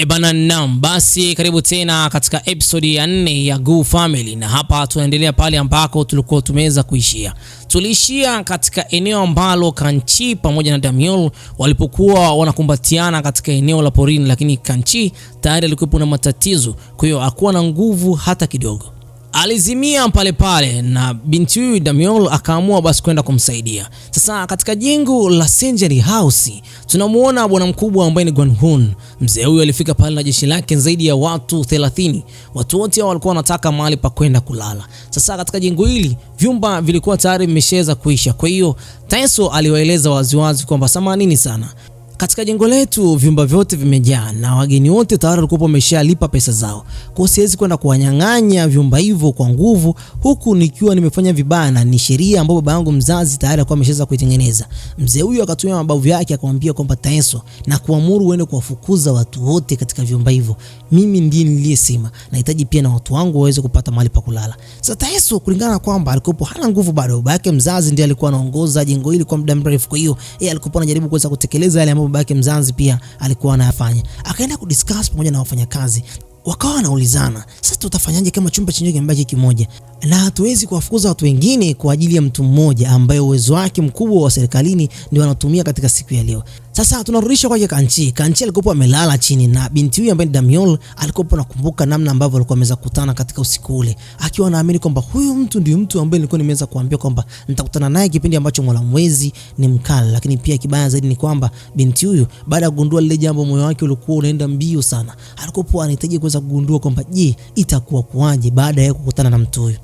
Ebana nam, basi karibu tena katika episode ya 4 ya Guu Family, na hapa tunaendelea pale ambako tulikuwa tumeweza kuishia. Tuliishia katika eneo ambalo Kanchi pamoja na Damiol walipokuwa wanakumbatiana katika eneo la porini, lakini Kanchi tayari alikuwa na matatizo, kwa hiyo hakuwa na nguvu hata kidogo. Alizimia pale na binti huyu Damiol akaamua basi kwenda kumsaidia. Sasa katika jengo la Century House tunamuona bwana mkubwa ambaye ni Gwan-Hun. Mzee huyu alifika pale na jeshi lake zaidi ya watu 30. Watu wote walikuwa wanataka mahali pa kwenda kulala. Sasa katika jengo hili vyumba vilikuwa tayari vimeshaweza kuisha. Kwa hiyo Taeso aliwaeleza waziwazi kwamba samanini sana, katika jengo letu vyumba vyote vimejaa na wageni wote tayari walikuwa wameshalipa pesa zao. Kwa siwezi kwenda kuwanyang'anya vyumba hivyo kwa nguvu huku nikiwa nimefanya vibaya, na ni sheria ambayo baba yangu mzazi tayari alikuwa ameshaweza kuitengeneza. Mzee huyu akatumia mabavu yake akamwambia kwamba Taeso, na kuamuru uende kuwafukuza watu wote katika vyumba hivyo. Mimi ndiye niliyesema nahitaji pia na watu wangu waweze kupata mahali pa kulala. Sasa Taeso kulingana kwamba alikuwa hana nguvu bado, baba yake mzazi ndiye alikuwa anaongoza jengo hili kwa muda mrefu, kwa hiyo yeye alikuwa anajaribu kuweza kutekeleza yale ambayo babake mzazi pia alikuwa anayafanya. Akaenda kudiscuss pamoja na wafanyakazi, wakawa wanaulizana, sasa tutafanyaje kama chumba chenyewe kimebaki kimoja na hatuwezi kuwafukuza watu wengine kwa ajili ya mtu mmoja ambaye uwezo wake mkubwa wa serikalini ndio anatumia katika siku ya leo. Sasa tunarudisha kwa Kanchi. Kanchi alikuwa amelala chini na binti huyu ambaye ni Damiol alikuwa anakumbuka namna ambavyo alikuwa ameweza kukutana katika usiku ule, akiwa anaamini kwamba huyu mtu ndio mtu ambaye nilikuwa nimeweza kuambia kwamba nitakutana naye kipindi ambacho Mola Mwezi ni mkali. Lakini pia kibaya zaidi ni kwamba binti huyu baada ya kugundua lile jambo, moyo wake ulikuwa unaenda mbio sana. Alikuwa anahitaji kuweza kugundua kwamba je, itakuwa kuaje baada ya kukutana na mtu huyu.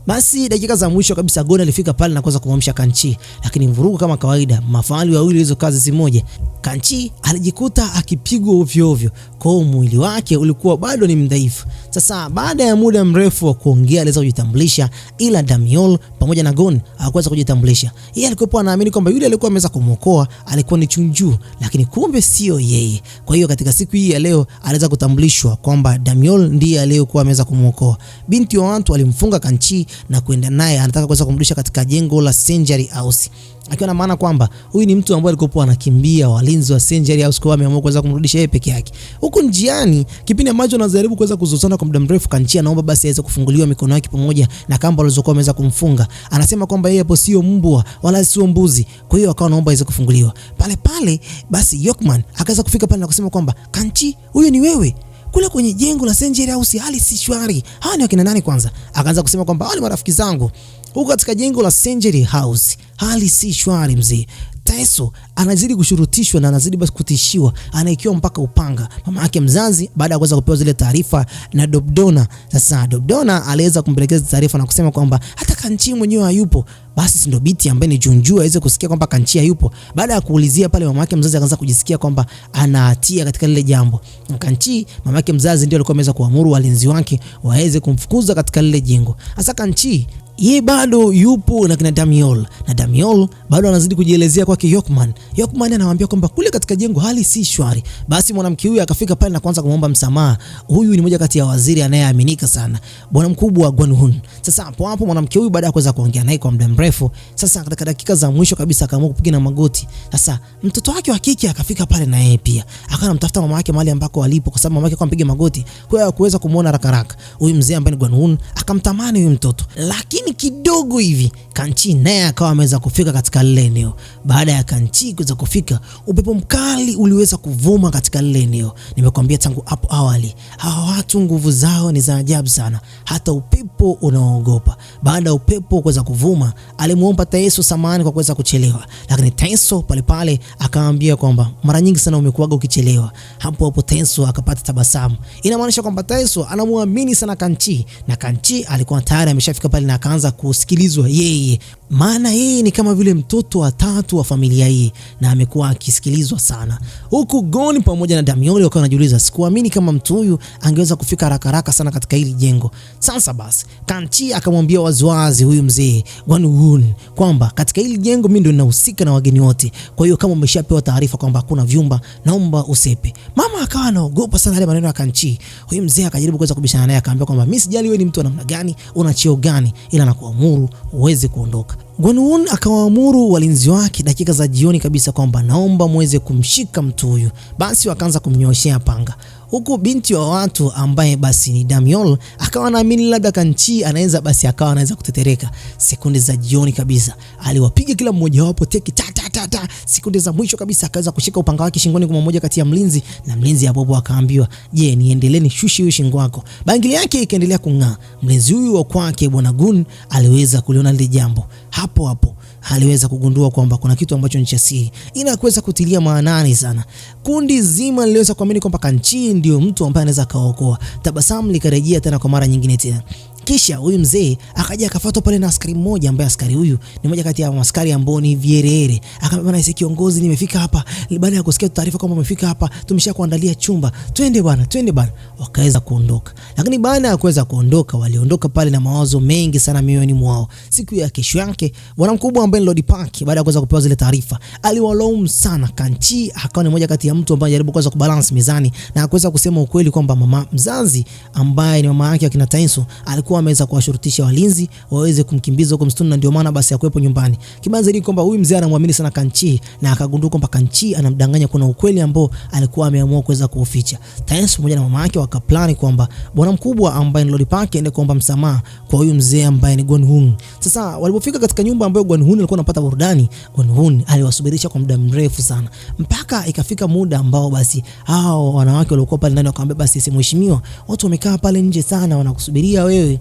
Basi dakika za mwisho kabisa Gon alifika pale na kuanza kumwamsha Kanchi, lakini mvurugu kama kawaida, mafahali wawili hizo kazi zimoja. Kanchi alijikuta akipigwa ovyo ovyo, kwa mwili wake ulikuwa bado ni mdhaifu. Sasa baada ya muda mrefu wa kuongea aliweza kujitambulisha, ila Damiol pamoja na Gon hawakuweza kujitambulisha. Yeye alikuwa anaamini kwamba yule alikuwa ameweza kumuokoa alikuwa ni Chunju, lakini kumbe sio yeye. Kwa hiyo katika siku hii ya leo aliweza kutambulishwa kwamba Damiol ndiye aliyekuwa ameweza kumuokoa. Binti wa watu alimfunga Kanchi na kuenda naye, anataka kuweza kumrudisha katika jengo la Century House, akiwa na maana kwamba huyu ni mtu ambaye alikuwa anakimbia walinzi wa Century House, kwa ameamua kuweza kumrudisha yeye peke yake. Huko njiani, kipindi ambacho anajaribu kuweza kuzozana kwa muda mrefu, Kanchi anaomba basi aweze kufunguliwa mikono yake pamoja na kamba alizokuwa ameweza kumfunga. Anasema kwamba yeye hapo sio mbwa wala sio mbuzi, kwa hiyo akawa anaomba aweze kufunguliwa. Pale basi Yokman akaweza kufika pale na kusema kwamba Kanchi, huyu ni wewe? Kule kwenye jengo la Century House hali si shwari. Hawa ni wakina nani kwanza? Akaanza kusema kwamba hawa ni marafiki zangu. Huko katika jengo la Century House hali si shwari mzee. Taeso anazidi kushurutishwa na anazidi basi kutishiwa, anaikiwa mpaka upanga. Mama yake mzazi baada ya kuweza kupewa zile taarifa na Dobdona. Sasa Dobdona aliweza kumpelekeza taarifa na kusema kwamba hata Kanchi mwenyewe hayupo. Basi si ndo biti ambaye ni Junju aweze kusikia kwamba Kanchi hayupo. Baada ya kuulizia pale, mama yake mzazi akaanza kujisikia kwamba ana hatia katika lile jambo. Kanchi, mama yake mzazi ndio alikuwa ameweza kuamuru walinzi wake waweze kumfukuza katika lile jengo. Sasa Kanchi yeye bado yupo na kina Damiol, na Damiol bado anazidi kujielezea kwa Yokman. Yokman anamwambia kwamba kule katika jengo hali si shwari. Basi mwanamke huyu akafika pale na kuanza kumwomba msamaha. Huyu ni mmoja kati ya waziri anayeaminika sana, bwana mkubwa wa Gwan-Hun. Sasa hapo mwanamke huyu baada ya kuweza kuongea naye kwa muda mrefu, sasa katika dakika za mwisho kabisa akaamua kupiga na magoti. Sasa mtoto wake wa kike akafika pale na yeye pia akawa anamtafuta mama yake mahali ambako alipo, kwa sababu mama yake kwa mpiga magoti, kwa hiyo kuweza kumuona haraka. Huyu mzee ambaye ni Gwan-Hun akamtamani huyu mtoto, lakini kidogo hivi Kanchi naye akawa ameweza kufika katika lile eneo. Baada ya Kanchi kuweza kufika, upepo mkali uliweza kuvuma katika lile eneo. Nimekwambia tangu hapo awali, hawa watu nguvu zao ni za ajabu sana, hata upepo unaogopa. Baada ya upepo kuweza kuvuma, alimuomba Taeso samahani kwa kuweza kuchelewa, lakini Taeso pale akamwambia kwamba mara nyingi sana umekuaga ukichelewa. Hapo Taeso akapata tabasamu. Inamaanisha kwamba Taeso anamuamini sana Kanchi, na Kanchi alikuwa tayari ameshafika pale na akaanza kusikilizwa yeye, maana yeye ni kama vile mtoto wa tatu wa familia hii na amekuwa akisikilizwa sana. Huku Gon pamoja na Damiol wakawa wanajiuliza, sikuamini kama mtu huyu angeweza kufika haraka sana katika hili jengo. Sasa basi Kanchi akamwambia waziwazi huyu mzee Gwan-Hun kwamba katika hili jengo mimi ndio ninahusika na wageni wote, kwa hiyo kama umeshapewa taarifa kwamba hakuna vyumba, naomba usepe. Mama akawa anaogopa sana yale maneno ya Kanchi. Huyu mzee akajaribu kuweza kubishana naye, akamwambia kwamba mimi sijali wewe ni mtu wa namna gani, una cheo gani, ila nakuamuru uweze kuondoka. Gwanhun akawaamuru walinzi wake dakika za jioni kabisa kwamba naomba muweze kumshika mtu huyu. Basi wakaanza kumnyoshea panga, huku binti wa watu ambaye basi ni Damiol akawa anaamini labda Kanchi anaweza basi akawa anaweza kutetereka. Sekunde za jioni kabisa aliwapiga kila mmoja wapo teki ta. Sekunde za mwisho kabisa akaweza kushika upanga wake shingoni kwa mmoja kati ya mlinzi, na mlinzi hapo akaambiwa, je, niendelee nishushi hiyo shingo yako? Bangili yake ikaendelea kung'aa. Mlinzi huyu wa kwake Bwana Gun aliweza kuliona lile jambo. Hapo aliweza kugundua kwamba kuna kitu ambacho ni cha siri, ila kuweza kutilia maanani sana. Kundi zima liliweza kuamini kwamba Kanchi ndio mtu ambaye anaweza kaokoa. Tabasamu likarejea tena kwa mara nyingine tena. Kisha huyu mzee akaja akafuatwa pale na askari mmoja ambaye askari huyu ni mmoja kati ya askari ambao ni vierere. Akamwambia, bwana kiongozi, nimefika hapa baada ya kusikia taarifa kwamba umefika hapa, tumeshakuandalia chumba. Twende bwana. Wakaweza kuondoka. Lakini baada ya kuweza kuondoka, waliondoka pale na mawazo mengi sana mioyoni mwao. Siku ya kesho yake, bwana mkubwa ambaye ni Lord Park, baada ya kuweza kupewa zile taarifa, aliwalaumu sana Kanchi. Akawa ni mmoja kati ya mtu ambaye anajaribu kuweza kubalance mizani na akaweza kusema ukweli kwamba mama mzazi ambaye ni mama yake akina Tainso alikuwa ameweza kuwashurutisha walinzi waweze kumkimbiza huko msituni, na ndio maana basi akuepo nyumbani. Kibaya zaidi kwamba huyu mzee anamwamini sana Kanchi na akagundua kwamba Kanchi anamdanganya, kuna ukweli ambao alikuwa ameamua kuweza kuuficha. Tainso pamoja na mama yake wakaplani kwamba bwana mkubwa ambaye ni Lord Park aende kuomba msamaha kwa huyu mzee ambaye ni Gwanhun. Sasa walipofika katika nyumba ambayo Gwanhun alikuwa anapata burudani, Gwanhun aliwasubirisha kwa muda mrefu sana, mpaka ikafika muda ambao basi hao wanawake waliokuwa pale ndani wakamwambia, basi mheshimiwa, watu wamekaa pale nje sana wanakusubiria wewe.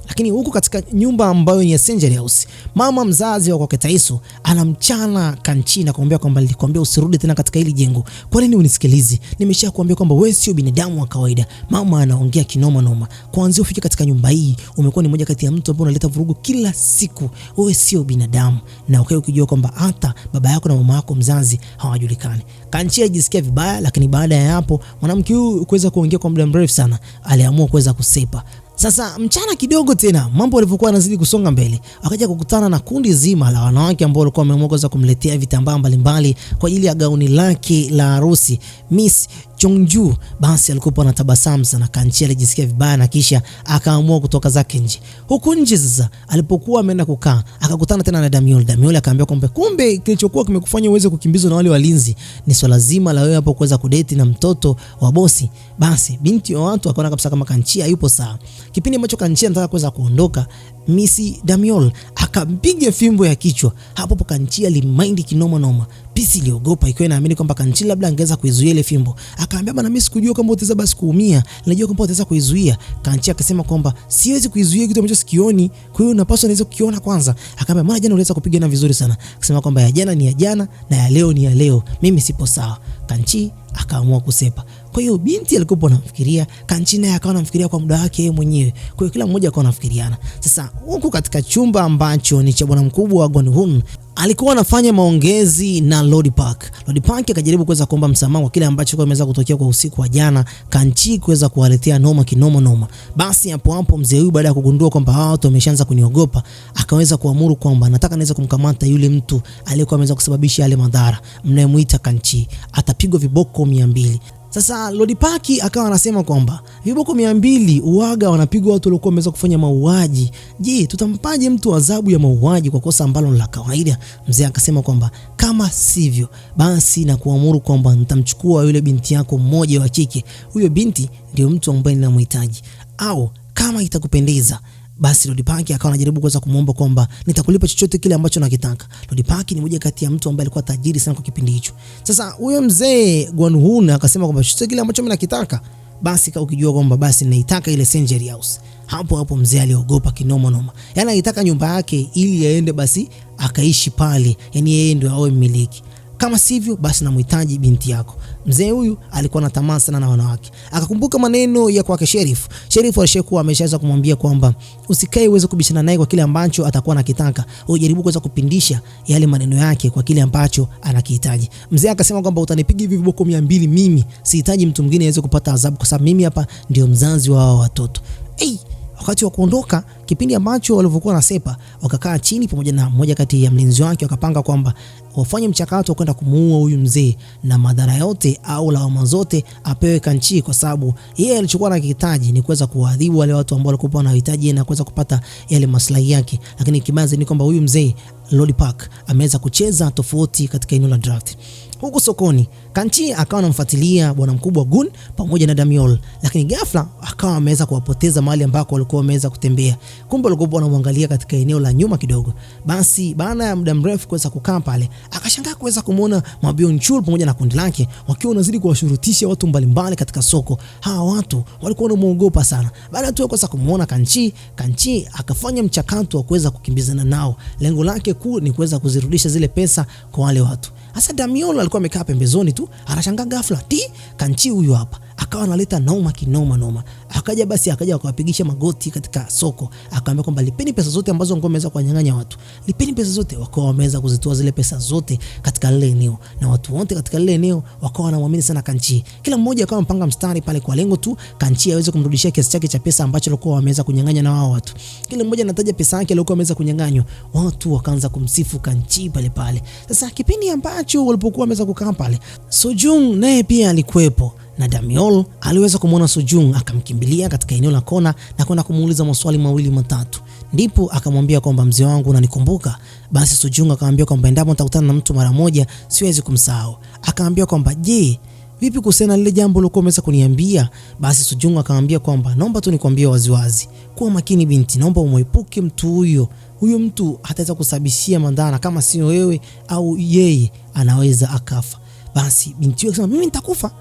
Lakini huku katika nyumba ambayo ni ya Senjari House, mama mzazi wa kwake Taiso anamchana Kanchi na kumwambia kwamba nilikwambia usirudi tena katika hili jengo. Kwa nini unisikilizi? Nimeshakwambia kwamba wewe sio binadamu wa kawaida. Mama anaongea kinoma noma. Kuanzia ufike katika nyumba hii, umekuwa ni mmoja kati ya mtu ambaye unaleta vurugu kila siku. Wewe sio binadamu. Na ukijua kwamba hata baba yako na mama yako mzazi hawajulikani. Kanchi ajisikia vibaya, lakini baada ya hapo mwanamke huyu kuweza kuongea kwa muda mrefu sana, aliamua kuweza kusepa. Sasa mchana kidogo tena mambo yalivyokuwa yanazidi kusonga mbele, akaja kukutana na kundi zima la wanawake ambao walikuwa wameongoza kumletea vitambaa mbalimbali kwa ajili ya gauni lake la harusi. Miss Chongju basi alikuwa anatabasamu sana. Kanchi alijisikia vibaya na kisha akaamua kutoka zake nje. Huku nje sasa alipokuwa ameenda kukaa, akakutana tena na Damiol. Damiol akaambia kwamba kumbe kilichokuwa kimekufanya uweze kukimbizwa na wale walinzi ni swala zima la wewe hapo kuweza kudate na mtoto wa bosi. Basi binti wa watu akaona kabisa kama Kanchi hayupo sawa. Kipindi ambacho Kanchi anataka kuweza kuondoka, Miss Damiol akampiga fimbo ya kichwa. Hapo Kanchi alimind kinoma noma. Pisi iliogopa ikiwa inaamini kwamba Kanchi labda angeweza kuizuia ile fimbo. Akaambia, bana, mimi sikujua kwamba utaweza basi kuumia. Nilijua kwamba utaweza kuizuia. Kanchi akasema kwamba siwezi kuizuia kitu ambacho sikioni. Kwa hiyo napaswa niweze kukiona kwanza. Akaambia, maana jana uliweza kupigana vizuri sana. Akasema kwamba ya jana ni ya jana na ya leo ni ya leo. Mimi sipo sawa. Kanchi akaamua kusepa. Kwa hiyo binti alikuwa anafikiria, Kanchi naye akawa anafikiria kwa muda wake yeye mwenyewe. Kwa hiyo kila mmoja akawa anafikiriana. Sasa huko katika chumba ambacho ni cha bwana mkubwa wa Gwanhun, alikuwa anafanya maongezi na Lord Park. Lord Park akajaribu kuweza kuomba msamaha kwa kile ambacho kimeweza kutokea kwa usiku wa jana, Kanchi kuweza kuwaletea noma kinoma noma. Basi hapo mzee huyu baada ya kugundua kwamba hao watu wameshaanza kuniogopa, akaweza kuamuru kwamba nataka naweza kumkamata yule mtu aliyekuwa ameweza kusababisha yale madhara, mnayemuita Kanchi, atapigwa viboko 200. Sasa Lord Park akawa anasema kwamba viboko 200 uaga wanapigwa watu waliokuwa wameweza kufanya mauaji. Je, tutampaje mtu adhabu ya mauaji kwa kosa ambalo la kawaida? Mzee akasema kwamba kama sivyo basi na kuamuru kwamba nitamchukua yule binti yako mmoja wa kike. Huyo binti ndio mtu ambaye ninamhitaji. Au kama itakupendeza basi Lord Park akawa anajaribu kuweza kumuomba kwamba nitakulipa chochote kile ambacho nakitaka. Lord Park ni mmoja kati ya mtu ambaye alikuwa tajiri sana kwa kipindi hicho. Sasa huyo mzee Gwanhun akasema kwamba chochote kile ambacho mimi nakitaka, basi ukijua kwamba basi naitaka ile Senjari House. Hapo mzee aliogopa kinoma noma. Yaani alitaka nyumba yake ili aende basi akaishi pale. Yaani yeye ndio awe mmiliki. Kama sivyo basi namhitaji binti yako. Mzee huyu alikuwa na tamaa sana na wanawake. Akakumbuka maneno ya kwake Sheriff. Sheriff alishakuwa ameshaanza kumwambia kwamba usikae uweze kubishana naye kwa kile ambacho atakuwa anakitaka. Ujaribu kuweza kupindisha yale maneno yake kwa kile ambacho anakihitaji. Mzee akasema kwamba utanipiga hivi viboko 200 mimi. Sihitaji mtu mwingine aweze kupata adhabu kwa sababu mimi hapa ndio mzazi wa hao watoto. Wakati wa kuondoka, kipindi ambacho walivyokuwa na sepa, wakakaa chini pamoja na mmoja kati ya mlinzi wake, wakapanga kwamba wafanye mchakato wa kwenda kumuua huyu mzee na madhara yote au lawama zote apewe Kanchi, kwa sababu yeye alichokuwa anakihitaji ni kuweza kuadhibu wale watu ambao walikuwa wanahitaji na kuweza kupata yale maslahi yake. Lakini kibaya ni kwamba huyu mzee Lodi Park ameweza kucheza tofauti katika eneo la draft. Huku sokoni, Kanchi akawa anamfuatilia bwana mkubwa Gun pamoja na Damiol, lakini ghafla akawa ameweza kuwapoteza mahali ambako walikuwa wameweza kutembea. Kumbe walikuwa wanamwangalia katika eneo la nyuma kidogo. Basi baada ya muda mrefu kuweza kukaa pale, akashangaa kuweza kumuona Ma Byung-chul pamoja na kundi lake wakiwa wanazidi kuwashurutisha watu mbalimbali katika soko. Hawa watu walikuwa wanamuogopa sana. Baada tu kuweza kumuona Kanchi akafanya mchakato wa kuweza kukimbizana nao. Lengo lake kuu ni kuweza kuzirudisha zile pesa kwa wale watu. Hasa Damiol alikuwa amekaa pembezoni tu, anashangaa ghafla Kanchi huyu hapa akawa analeta noma. Akaja akawapigisha magoti katika soko, akaambia kwamba lipeni pesa zote ambazo ngome wameweza kuwanyang'anya watu. Lipeni pesa zote. Wakawa wameweza kuzitoa zile pesa zote katika lile eneo, na watu wote katika lile eneo wakawa wanamwamini sana Kanchi. Kila mmoja akawa mpanga mstari pale kwa lengo tu Kanchi aweze kumrudishia kiasi chake cha pesa ambacho walikuwa wameweza kunyang'anya na wao watu. Kila mmoja anataja pesa yake aliyokuwa ameweza kunyang'anywa. Watu wakaanza kumsifu Kanchi pale. Sasa kipindi ambacho walipokuwa wameweza kukaa pale, Sojung naye pia alikuwepo, na Damiol aliweza kumuona Sojung, akamkimbilia katika eneo la kona na kwenda kumuuliza maswali mawili matatu. Ndipo akamwambia kwamba mzee wangu unanikumbuka? Basi Sojung akamwambia kwamba endapo nitakutana na mtu mara moja siwezi kumsahau. Akamwambia kwamba je, vipi kuhusiana lile jambo ulikuwa umeweza kuniambia? Basi Sojung akamwambia kwamba naomba tu nikwambie waziwazi, kuwa makini binti, naomba umuepuke mtu huyo mtu hataweza kusababishia madhara, kama sio wewe au yeye anaweza akafa. Basi binti akasema mimi nitakufa.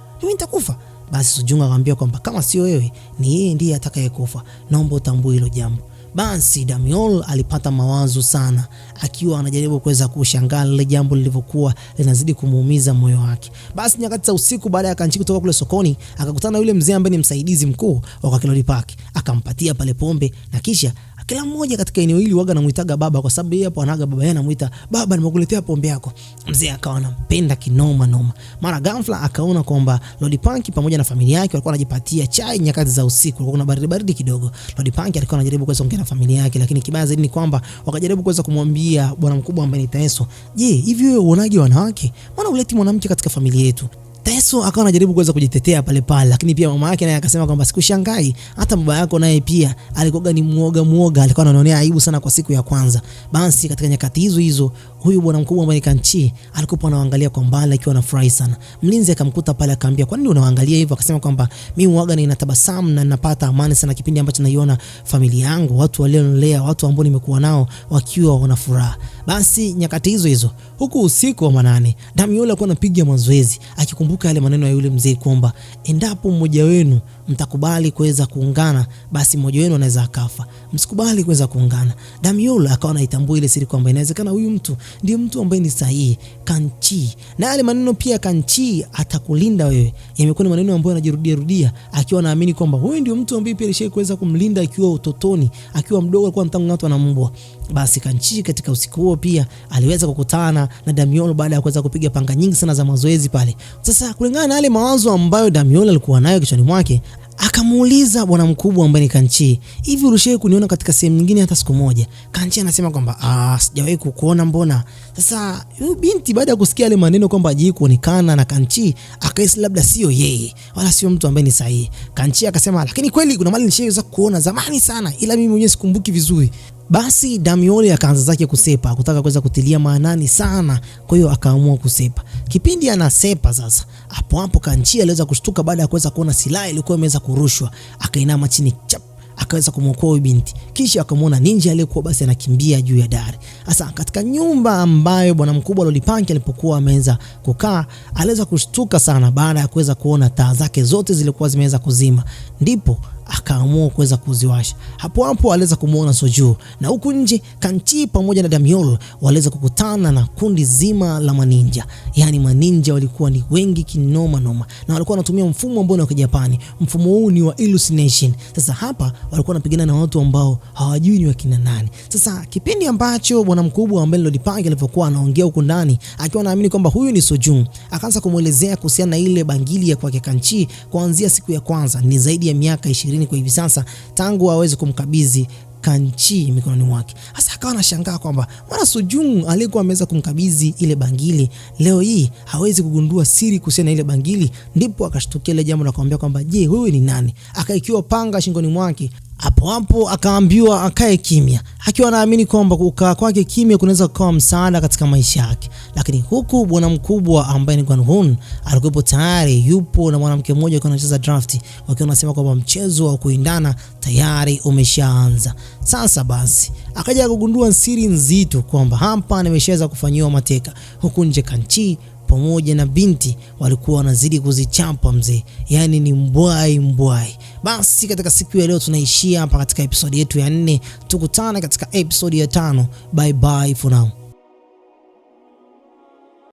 Basi Sojung akamwambia kwamba kama sio wewe ni yeye ndiye atakayekufa, naomba utambue hilo jambo. Basi Damiol alipata mawazo sana, akiwa anajaribu kuweza kushangaa lile jambo lilivyokuwa linazidi kumuumiza moyo wake. Basi nyakati za usiku, baada ya Kanchi kutoka kule sokoni, akakutana yule mzee ambaye ni msaidizi mkuu wa Lodi Park. Akampatia pale pombe, na kisha kila mmoja katika eneo hili waga anamuitaga baba, kwa sababu yeye hapo anaga baba, yeye anamuita baba, nimekuletea pombe yako. Mzee akawa anampenda kinoma. Mara ghafla akaona kwamba Lodi Park pamoja na familia yake walikuwa wanajipatia chai nyakati za usiku. Kulikuwa kuna baridi kidogo. Lodi Park alikuwa anajaribu kuweza kuongea na familia yake, lakini kibaya zaidi ni kwamba wakajaribu kuweza kumwambia bwana mkubwa ambaye ni Taeso, je, hivi wewe uonaje wanawake? Mbona uleti mwanamke katika familia yetu? Taeso akawa anajaribu kuweza kujitetea pale, lakini pia mama yake naye akasema kwamba sikushangai, hata baba yako naye pia alikuwa ni muoga, alikuwa anaonea aibu sana kwa siku ya kwanza. Basi katika nyakati hizo huyu bwana mkubwa ambaye Kanchi alikuwa anaangalia kwa mbali akiwa anafurahi sana. Mlinzi akamkuta pale, akamwambia kwa nini unaangalia hivyo? Akasema kwamba mimi muoga na ninatabasamu na ninapata amani sana kipindi ambacho naiona familia yangu, watu walionilea, watu ambao nimekuwa nao wakiwa wana furaha. Basi nyakati hizo huku usiku wa manane, Damiol alikuwa anapiga mazoezi akikumbuka yale maneno ya yule mzee kwamba endapo mmoja wenu mtakubali kuweza kuungana, basi mmoja wenu anaweza akafa. Msikubali kuweza kuungana. Damiol akawa anaitambua ile siri kwamba inawezekana huyu mtu ndiye mtu ambaye ni sahihi, Kanchi. Na yale maneno pia Kanchi atakulinda wewe, yamekuwa ni maneno ambayo anajirudia, akiwa anaamini kwamba wewe ndio mtu ambaye pia alishawahi kuweza kumlinda akiwa utotoni, akiwa mdogo alikuwa anatang'atwa na mbwa. Basi Kanchi katika usiku huo pia aliweza kukutana na Damiol baada ya kuweza kupiga panga nyingi sana za mazoezi pale. Sasa kulingana na yale mawazo ambayo Damiol alikuwa nayo kichwani mwake, akamuuliza bwana mkubwa ambaye ni Kanchi, hivi ulishawahi kuniona katika sehemu nyingine hata siku moja? Kanchi anasema kwamba sijawahi kukuona mbona. Sasa huyu binti baada ya kusikia yale maneno kwamba hajawahi kuonekana na Kanchi, akahisi labda sio yeye wala sio mtu ambaye ni sahihi. Kanchi akasema lakini kweli kuna mali nishawahi kuona zamani sana, ila mimi mwenyewe sikumbuki vizuri. Basi Damiol akaanza zake kusepa, kutaka kuweza kutilia maanani sana, kwa hiyo akaamua kusepa. Kipindi anasepa sasa, hapo Kanchi aliweza kushtuka baada ya kuweza kuona silaha ilikuwa imeweza kurushwa. Akainama chini chap, akaweza kumwokoa huyu binti. Kisha akamwona ninja aliyekuwa basi anakimbia juu ya dari. Sasa katika nyumba ambayo bwana mkubwa Lodi Park alipokuwa ameweza kukaa, aliweza kushtuka sana baada ya kuweza kuona taa zake zote zilikuwa zimeweza kuzima. Ndipo akaamua kuweza kuziwasha. Hapo aliweza kumuona Soju, na huku nje Kanchi pamoja na Damiol waliweza kukutana na kundi zima la maninja. Yaani maninja walikuwa ni wengi kinoma, na walikuwa wanatumia mfumo ambao ni wa Kijapani. Mfumo huu ni wa hallucination. Sasa hapa walikuwa wanapigana na watu ambao hawajui ni wakina nani. Sasa kipindi ambacho bwana mkubwa ambaye Lodi Park alipokuwa anaongea huko ndani, akiwa anaamini kwamba huyu ni Soju, akaanza kumuelezea kuhusiana na ile bangili ya kwake Kanchi kuanzia siku ya kwanza. Ni zaidi ya miaka 20 kwa hivi sasa tangu aweze kumkabidhi Kanchi mikononi mwake. Sasa akawa anashangaa kwamba mwana Sojung alikuwa ameweza kumkabidhi ile bangili, leo hii hawezi kugundua siri kuhusiana na ile bangili. Ndipo akashtukia ile jambo na kumwambia kwamba je, wewe ni nani? Akaikiwa panga shingoni mwake, Hapo hapo akaambiwa akae kimya, akiwa anaamini kwamba kukaa kwake kimya kunaweza kuwa msaada katika maisha yake. Lakini huku bwana mkubwa ambaye ni Kwon-Hun alikuwa tayari yupo na mwanamke mmoja akiwa anacheza draft, wakiwa wanasema kwamba mchezo wa kuindana tayari umeshaanza. Sasa basi akaja kugundua siri nzito kwamba hapa nimeshaweza kufanyiwa mateka. Huku nje Kan-Chi pamoja na binti walikuwa wanazidi kuzichapa mzee, yani ni mbwai. Basi katika siku ya leo tunaishia hapa katika episodi yetu ya 4, tukutane katika episodi ya 5. Bye bye for now.